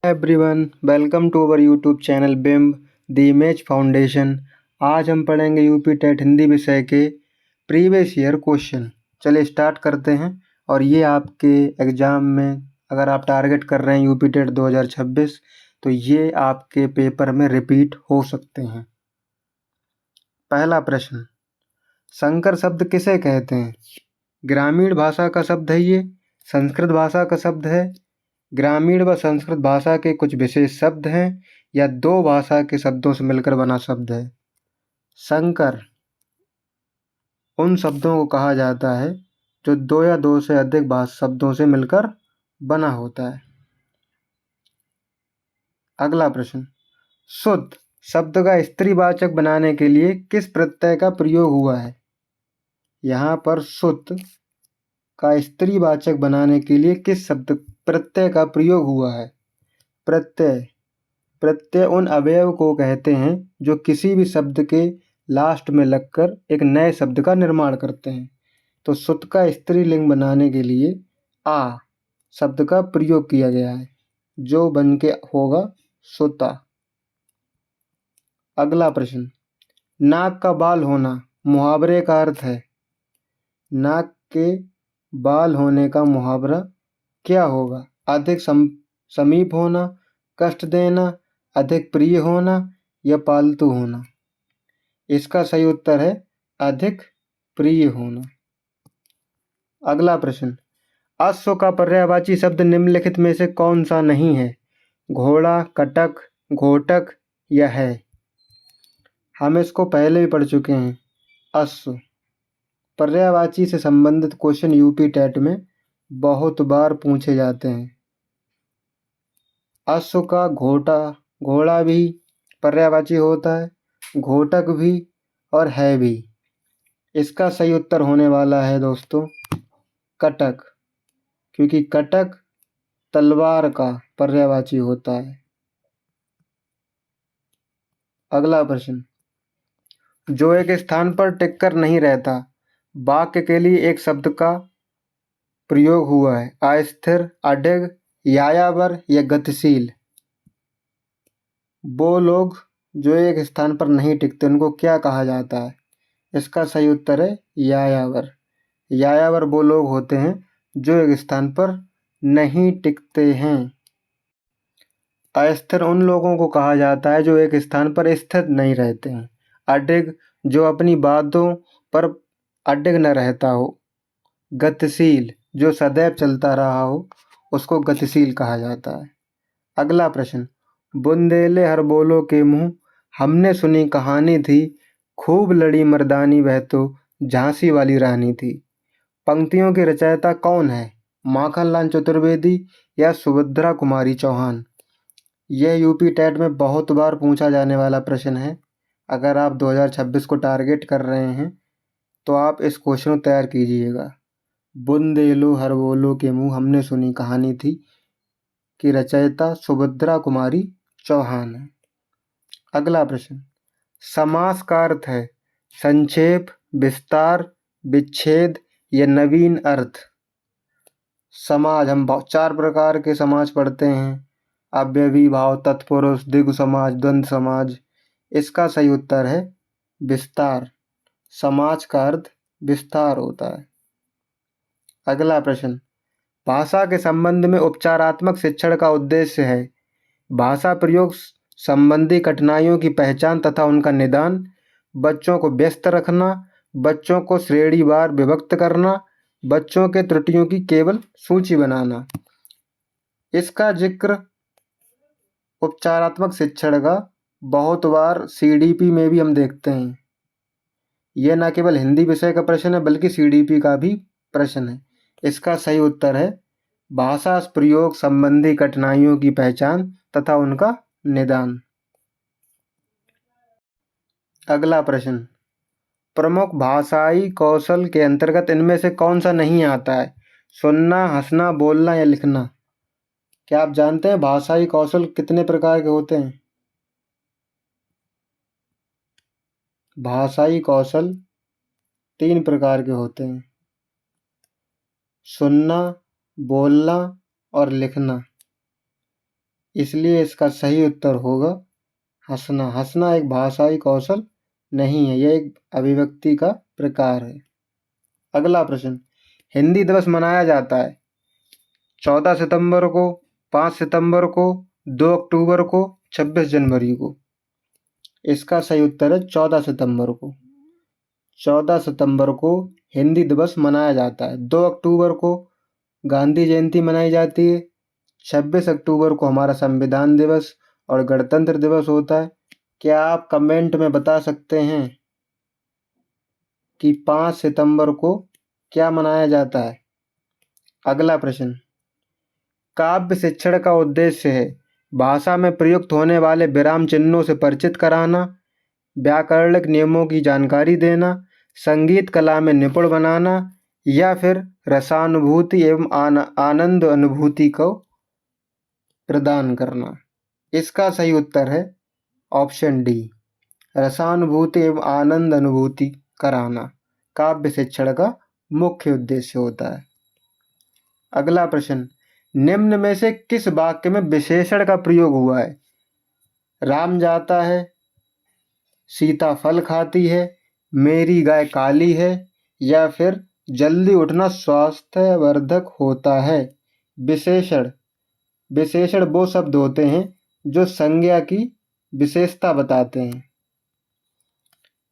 Everyone, welcome to our YouTube channel Bimb the image foundation. आज हम पढ़ेंगे यूपी टेट हिंदी विषय के प्रीवियस ईयर क्वेश्चन। चलिए स्टार्ट करते हैं। और ये आपके एग्ज़ाम में अगर आप टारगेट कर रहे हैं यूपी टेट 2026 तो ये आपके पेपर में रिपीट हो सकते हैं। पहला प्रश्न, संकर शब्द किसे कहते हैं? ग्रामीण भाषा का शब्द है ये, संस्कृत भाषा का शब्द है, ग्रामीण व संस्कृत भाषा के कुछ विशेष शब्द हैं, या दो भाषा के शब्दों से मिलकर बना शब्द है। संकर उन शब्दों को कहा जाता है जो दो या दो से अधिक शब्दों से मिलकर बना होता है। अगला प्रश्न, शुद्ध शब्द का स्त्रीवाचक बनाने के लिए किस प्रत्यय का प्रयोग हुआ है? यहाँ पर शुद्ध का स्त्रीवाचक बनाने के लिए किस शब्द प्रत्यय का प्रयोग हुआ है? प्रत्यय उन अवयव को कहते हैं जो किसी भी शब्द के लास्ट में लगकर एक नए शब्द का निर्माण करते हैं। तो सुत का स्त्रीलिंग बनाने के लिए आ शब्द का प्रयोग किया गया है, जो बन के होगा सुता। अगला प्रश्न, नाक का बाल होना मुहावरे का अर्थ है। नाक के बाल होने का मुहावरा क्या होगा? अधिक समीप होना, कष्ट देना, अधिक प्रिय होना, या पालतू होना। इसका सही उत्तर है अधिक प्रिय होना। अगला प्रश्न, अश्व का पर्यायवाची शब्द निम्नलिखित में से कौन सा नहीं है? घोड़ा, कटक, घोटक, या है। हम इसको पहले भी पढ़ चुके हैं। अश्व पर्यायवाची से संबंधित क्वेश्चन यूपी टेट में बहुत बार पूछे जाते हैं। अश्व का घोड़ा भी पर्यायवाची होता है, घोटक भी और है भी। इसका सही उत्तर होने वाला है दोस्तों कटक, क्योंकि कटक तलवार का पर्यायवाची होता है। अगला प्रश्न, जो एक स्थान पर टिक कर नहीं रहता, वाक्य के लिए एक शब्द का प्रयोग हुआ है। अस्थिर, अडिग, यायावर, या गतिशील। वो लोग जो एक स्थान पर नहीं टिकते उनको क्या कहा जाता है? इसका सही उत्तर है यायावर। यायावर वो लोग होते हैं जो एक स्थान पर नहीं टिकते हैं। अस्थिर उन लोगों को कहा जाता है जो एक स्थान पर स्थिर नहीं रहते हैं। अडिग जो अपनी बातों पर अडिग न रहता हो। गतिशील जो सदैव चलता रहा हो, उसको गतिशील कहा जाता है। अगला प्रश्न, बुंदेले हर बोलो के मुँह हमने सुनी कहानी थी, खूब लड़ी मर्दानी वह तो झांसी वाली रानी थी। पंक्तियों की रचयिता कौन है? माखनलाल चतुर्वेदी या सुभद्रा कुमारी चौहान। यह यूपी टेट में बहुत बार पूछा जाने वाला प्रश्न है। अगर आप 2026 को टारगेट कर रहे हैं तो आप इस क्वेश्चन को तैयार कीजिएगा। बुंदेलो हर बोलो के मुँह हमने सुनी कहानी थी की रचयिता सुभद्रा कुमारी चौहान है। अगला प्रश्न, समास का अर्थ है संक्षेप, विस्तार, विच्छेद, या नवीन अर्थ। समाज हम चार प्रकार के समाज पढ़ते हैं। अव्ययी भाव, तत्पुरुष, द्विगु समाज, द्वंद्व समाज। इसका सही उत्तर है विस्तार। समाज का अर्थ विस्तार होता है। अगला प्रश्न, भाषा के संबंध में उपचारात्मक शिक्षण का उद्देश्य है भाषा प्रयोग संबंधी कठिनाइयों की पहचान तथा उनका निदान, बच्चों को व्यस्त रखना, बच्चों को श्रेणीवार विभक्त करना, बच्चों के त्रुटियों की केवल सूची बनाना। इसका जिक्र उपचारात्मक शिक्षण का बहुत बार सीडीपी में भी हम देखते हैं। यह न केवल हिंदी विषय का प्रश्न है बल्कि सीडीपी का भी प्रश्न है। इसका सही उत्तर है भाषा प्रयोग संबंधी कठिनाइयों की पहचान तथा उनका निदान। अगला प्रश्न, प्रमुख भाषाई कौशल के अंतर्गत इनमें से कौन सा नहीं आता है? सुनना, हंसना, बोलना, या लिखना। क्या आप जानते हैं भाषाई कौशल कितने प्रकार के होते हैं? भाषाई कौशल 3 प्रकार के होते हैं, सुनना, बोलना और लिखना। इसलिए इसका सही उत्तर होगा हंसना। हंसना एक भाषाई कौशल नहीं है, यह एक अभिव्यक्ति का प्रकार है। अगला प्रश्न, हिंदी दिवस मनाया जाता है 14 सितंबर को, 5 सितंबर को, 2 अक्टूबर को, 26 जनवरी को। इसका सही उत्तर है 14 सितंबर को। 14 सितंबर को हिंदी दिवस मनाया जाता है। 2 अक्टूबर को गांधी जयंती मनाई जाती है। 26 अक्टूबर को हमारा संविधान दिवस और गणतंत्र दिवस होता है। क्या आप कमेंट में बता सकते हैं कि 5 सितंबर को क्या मनाया जाता है? अगला प्रश्न, काव्य शिक्षण का उद्देश्य है भाषा में प्रयुक्त होने वाले विराम चिन्हों से परिचित कराना, व्याकरणिक नियमों की जानकारी देना, संगीत कला में निपुण बनाना, या फिर रसानुभूति एवं आनंद अनुभूति को प्रदान करना। इसका सही उत्तर है ऑप्शन डी, रसानुभूति एवं आनंद अनुभूति कराना काव्य शिक्षण का मुख्य उद्देश्य होता है। अगला प्रश्न, निम्न में से किस वाक्य में विशेषण का प्रयोग हुआ है? राम जाता है, सीता फल खाती है, मेरी गाय काली है, या फिर जल्दी उठना स्वास्थ्यवर्धक होता है। विशेषण, विशेषण वो शब्द होते हैं जो संज्ञा की विशेषता बताते हैं।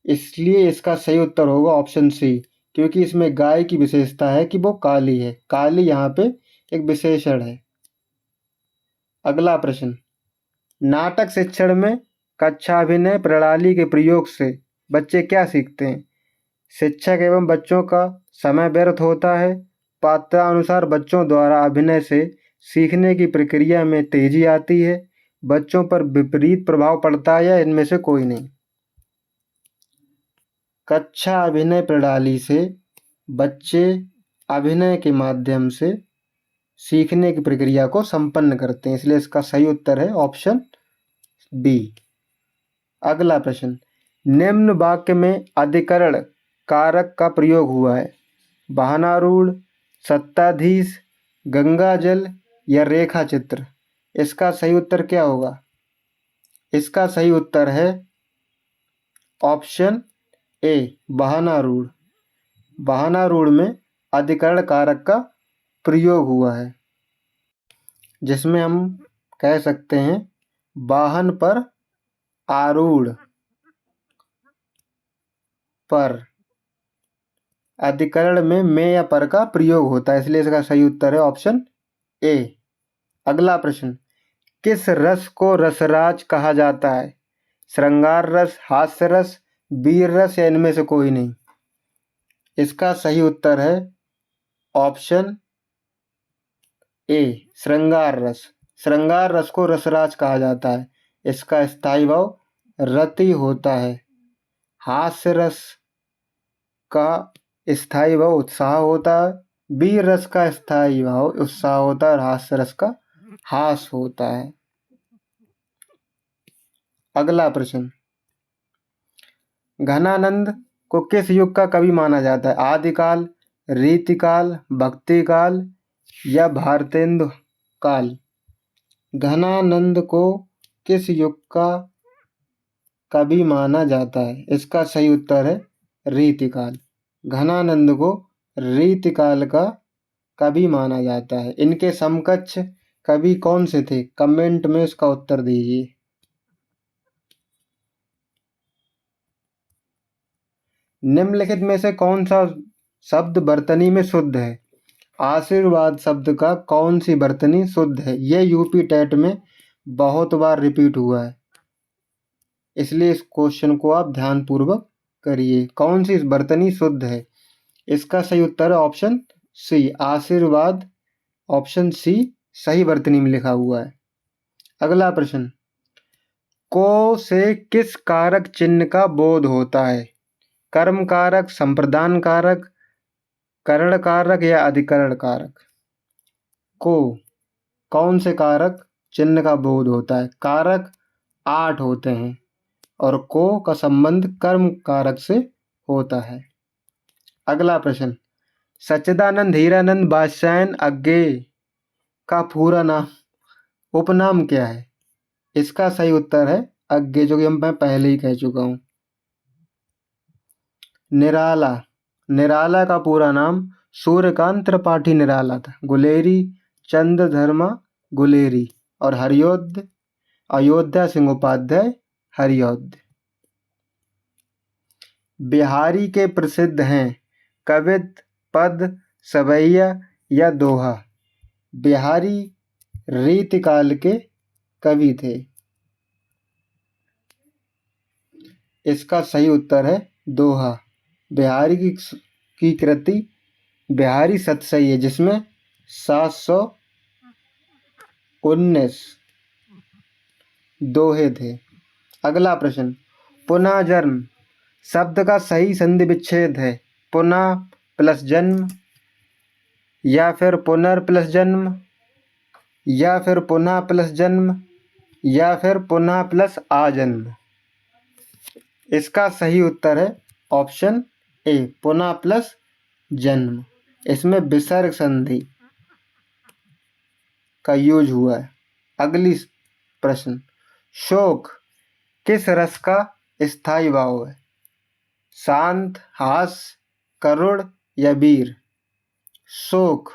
इसलिए इसका सही उत्तर होगा ऑप्शन सी, क्योंकि इसमें गाय की विशेषता है कि वो काली है। काली यहाँ पे एक विशेषण है। अगला प्रश्न, नाटक शिक्षण में कक्षाभिनय प्रणाली के प्रयोग से बच्चे क्या सीखते हैं? शिक्षक एवं बच्चों का समय व्यर्थ होता है, पात्रानुसार बच्चों द्वारा अभिनय से सीखने की प्रक्रिया में तेजी आती है, बच्चों पर विपरीत प्रभाव पड़ता है, या इनमें से कोई नहीं। कक्षा अभिनय प्रणाली से बच्चे अभिनय के माध्यम से सीखने की प्रक्रिया को संपन्न करते हैं, इसलिए इसका सही उत्तर है ऑप्शन बी। अगला प्रश्न, निम्न वाक्य में अधिकरण कारक का प्रयोग हुआ है? वाहनारूढ़, सत्ताधीश, गंगाजल, या रेखा चित्र। इसका सही उत्तर क्या होगा? इसका सही उत्तर है ऑप्शन ए, वाहनारूढ़। वाहनारूढ़ में अधिकरण कारक का प्रयोग हुआ है, जिसमें हम कह सकते हैं वाहन पर आरूढ़ पर अधिकरण में या पर का प्रयोग होता है, इसलिए इसका सही उत्तर है ऑप्शन ए। अगला प्रश्न, किस रस को रसराज कहा जाता है? श्रृंगार रस, हास्य रस, वीर रस, या इनमें से कोई नहीं। इसका सही उत्तर है ऑप्शन ए, श्रृंगार रस। श्रृंगार रस को रसराज कहा जाता है। इसका स्थायी भाव रति होता है। हास्य रस का स्थायी भाव उत्साह होता है, वीर रस का स्थायी भाव उत्साह होता है, और हास्य रस का हास होता है। अगला प्रश्न, घनानंद को किस युग का कवि माना जाता है? आदिकाल, रीतिकाल, भक्तिकाल, या भारतेंदु काल। घनानंद को किस युग का कवि माना जाता है? इसका सही उत्तर है रीतिकाल। घनानंद को रीतिकाल का कवि माना जाता है। इनके समकक्ष कवि कौन से थे? कमेंट में इसका उत्तर दीजिए। निम्नलिखित में से कौन सा शब्द वर्तनी में शुद्ध है? आशीर्वाद शब्द का कौन सी वर्तनी शुद्ध है? यह यूपी टेट में बहुत बार रिपीट हुआ है, इसलिए इस क्वेश्चन को आप ध्यानपूर्वक करिए। कौन सी वर्तनी शुद्ध है? इसका सही उत्तर है ऑप्शन सी, आशीर्वाद। ऑप्शन सी सही वर्तनी में लिखा हुआ है। अगला प्रश्न, को से किस कारक चिन्ह का बोध होता है? कर्म कारक, संप्रदान कारक, करण कारक, या अधिकरण कारक। को कौन से कारक चिन्ह का बोध होता है? कारक 8 होते हैं और को का संबंध कर्म कारक से होता है। अगला प्रश्न, सच्चिदानंद हीरानंद बादशायन अज्ञेय का पूरा नाम उपनाम क्या है? इसका सही उत्तर है अज्ञे, जो कि मैं पहले ही कह चुका हूं। निराला, निराला का पूरा नाम सूर्यकांत त्रिपाठी निराला था। गुलेरी, चंद्रधर्मा गुलेरी और अयोध्या सिंह उपाध्याय हरिऔध। बिहारी के प्रसिद्ध हैं कवित्त, पद, सवैया या दोहा। बिहारी रीतिकाल के कवि थे। इसका सही उत्तर है दोहा। बिहारी की कृति बिहारी सतसई है, जिसमें 719 दोहे थे। अगला प्रश्न, पुनः जन्म शब्द का सही संधि विच्छेद है पुनः प्लस जन्म, या फिर पुनर् प्लस जन्म, या फिर पुनः प्लस जन्म, या फिर पुनः प्लस आजन्म। इसका सही उत्तर है ऑप्शन ए, पुनः प्लस जन्म। इसमें विसर्ग संधि का यूज हुआ है। अगली प्रश्न, शोक किस रस का स्थायी भाव है? शांत, हास्य, करुण या वीर? शोक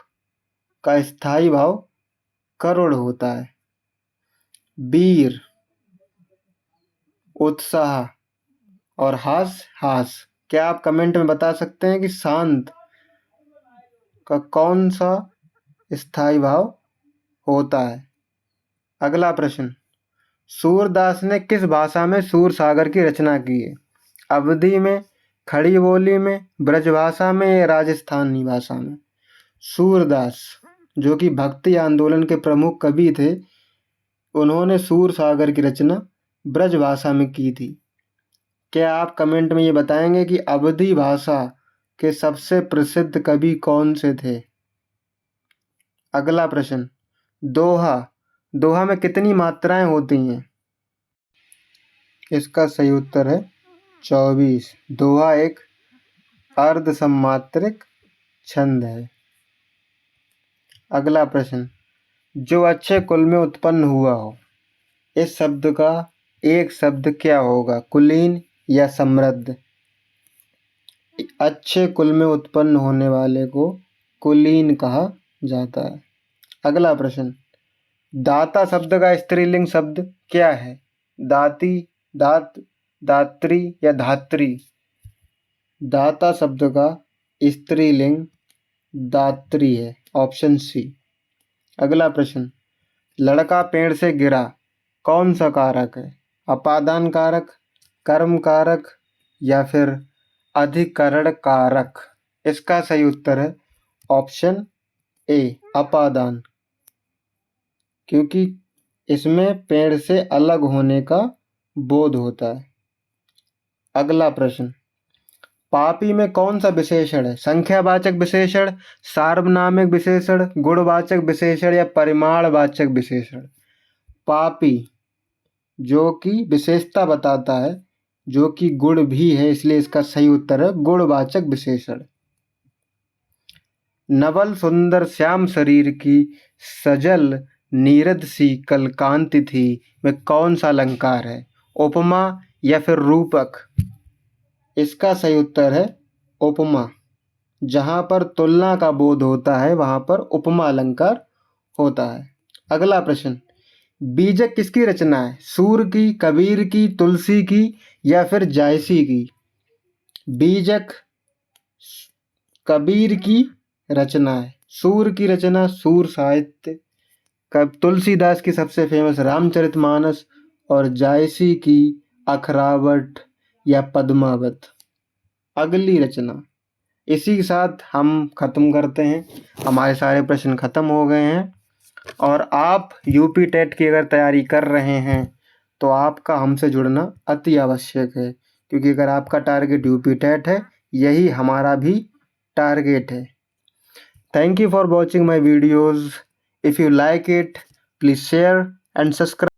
का स्थायी भाव करुण होता है। वीर उत्साह और हास्य। क्या आप कमेंट में बता सकते हैं कि शांत का कौन सा स्थायी भाव होता है? अगला प्रश्न, सूरदास ने किस भाषा में सूरसागर की रचना की है? अवधी में, खड़ी बोली में, ब्रजभाषा में या राजस्थानी भाषा में? सूरदास, जो कि भक्ति आंदोलन के प्रमुख कवि थे, उन्होंने सूरसागर की रचना ब्रजभाषा में की थी। क्या आप कमेंट में ये बताएंगे कि अवधी भाषा के सबसे प्रसिद्ध कवि कौन से थे? अगला प्रश्न, दोहा में कितनी मात्राएं होती हैं? इसका सही उत्तर है 24। दोहा एक अर्ध सम्मात्रिक छंद है। अगला प्रश्न, जो अच्छे कुल में उत्पन्न हुआ हो, इस शब्द का एक शब्द क्या होगा? कुलीन या समृद्ध? अच्छे कुल में उत्पन्न होने वाले को कुलीन कहा जाता है। अगला प्रश्न, दाता शब्द का स्त्रीलिंग शब्द क्या है? दाती, दात, दात्री या धात्री? दाता शब्द का स्त्रीलिंग दात्री है, ऑप्शन सी। अगला प्रश्न, लड़का पेड़ से गिरा कौन सा कारक है? अपादान कारक, कर्म कारक या फिर अधिकरण कारक? इसका सही उत्तर है ऑप्शन ए, अपादान, क्योंकि इसमें पेड़ से अलग होने का बोध होता है। अगला प्रश्न, पापी में कौन सा विशेषण है? संख्यावाचक विशेषण, सार्वनामिक विशेषण, गुणवाचक विशेषण या परिमाणवाचक विशेषण? पापी जो कि विशेषता बताता है, जो कि गुण भी है, इसलिए इसका सही उत्तर है गुणवाचक विशेषण। नवल सुंदर श्याम शरीर की सजल नीरद सी कल कांति थी में कौन सा अलंकार है? उपमा या फिर रूपक? इसका सही उत्तर है उपमा। जहाँ पर तुलना का बोध होता है वहाँ पर उपमा अलंकार होता है। अगला प्रश्न, बीजक किसकी रचना है? सूर की, कबीर की, तुलसी की या फिर जायसी की? बीजक कबीर की रचना है। सूर की रचना सूर साहित्य, तुलसीदास की सबसे फेमस रामचरितमानस और जायसी की अखरावट या पद्मावत। अगली रचना। इसी के साथ हम खत्म करते हैं। हमारे सारे प्रश्न खत्म हो गए हैं और आप यूपी टेट की अगर तैयारी कर रहे हैं तो आपका हमसे जुड़ना अति आवश्यक है, क्योंकि अगर आपका टारगेट यूपी टेट है, यही हमारा भी टारगेट है। Thank you for watching my videos. If you like it, please share and subscribe.